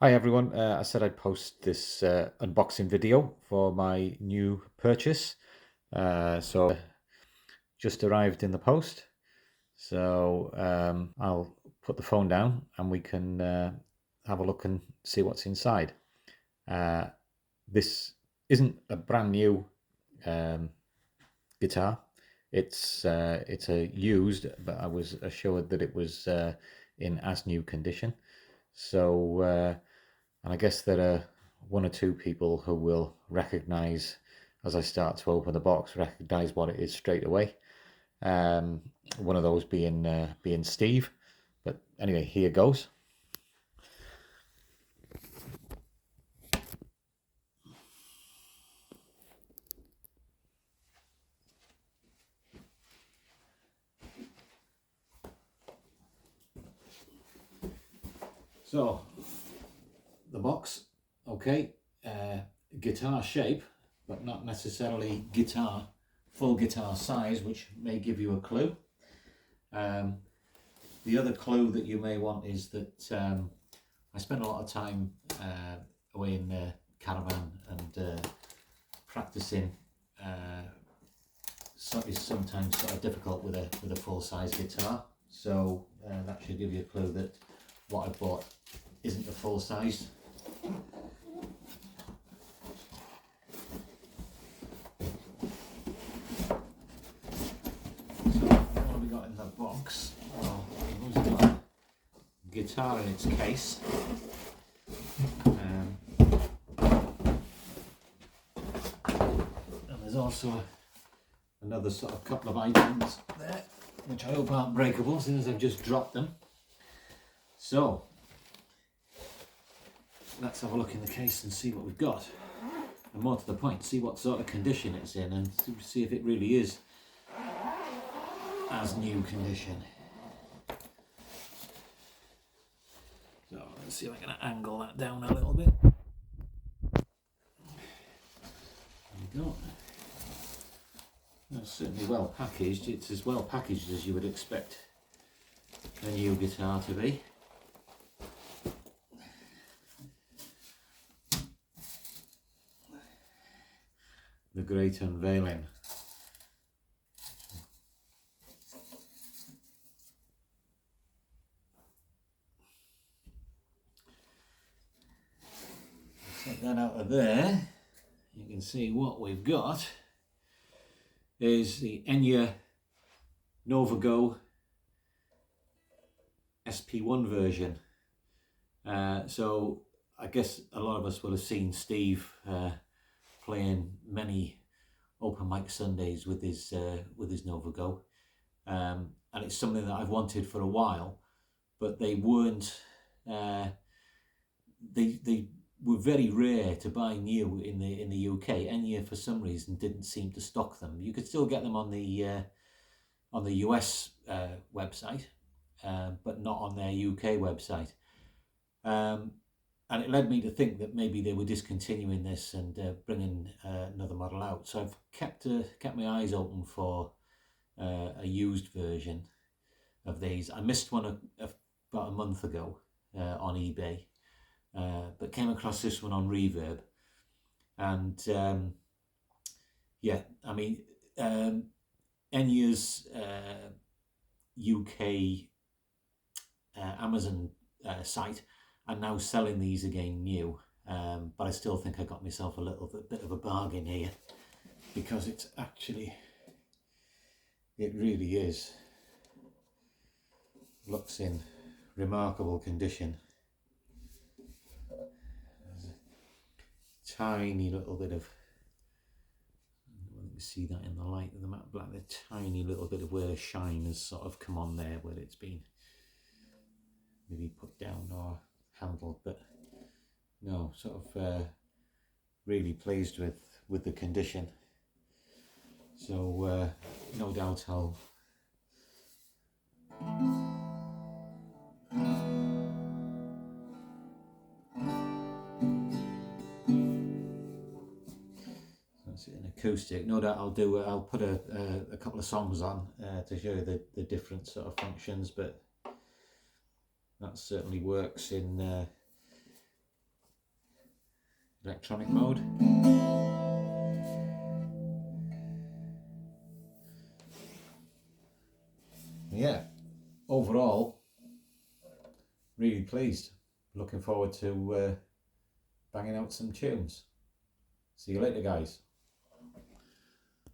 Hi everyone, I said I'd post this unboxing video for my new purchase. So just arrived in the post. So I'll put the phone down and we can have a look and see what's inside. Uh, this isn't a brand new um, guitar. It's a used, but I was assured that it was in as new condition. So and I guess there are one or two people who will recognize, as I start to open the box, recognize what it is straight away. Um, One of those being Steve. But anyway, here goes. So the box, okay, guitar shape, but not necessarily full guitar size, which may give you a clue. Um, the other clue that you may want is that I spend a lot of time away in the caravan and practicing is sometimes sort of difficult with a full size guitar. So that should give you a clue that what I bought isn't a full size. So what have we got in the box? Well, we've got a guitar in its case. And there's also another sort of couple of items there, which I hope aren't breakable since I've just dropped them. So let's have a look in the case and see what we've got. And more to the point, see what sort of condition it's in and see if it really is as new condition. So let's see if I can angle that down a little bit. There we go. That's certainly well packaged. It's as well packaged as you would expect a new guitar to be. The great unveiling. Take that out of there. You can see what we've got is the Enya Novago SP1 version. So I guess a lot of us will have seen Steve playing many open mic Sundays with his Novago, and it's something that I've wanted for a while, but they weren't. They were very rare to buy new in the UK. Enya for some reason didn't seem to stock them. You could still get them on the US website, but not on their UK website. And it led me to think that maybe they were discontinuing this and bringing another model out. So I've kept my eyes open for a used version of these. I missed one about a month ago on eBay, but came across this one on Reverb. And yeah, I mean, Enya's UK Amazon site are now selling these again new, but I still think I got myself a little bit of a bargain here, because it really is, looks in remarkable condition. There's a tiny little bit of, you see that in the light of the matte black, the tiny little bit of where shine has sort of come on there where it's been maybe put down or handled, but no, sort of really pleased with the condition. So no doubt I'll that's it, an acoustic. No doubt I'll put a couple of songs on to show you the different sort of functions, but that certainly works in electronic mode. Yeah, overall, really pleased. Looking forward to banging out some tunes. See you later, guys.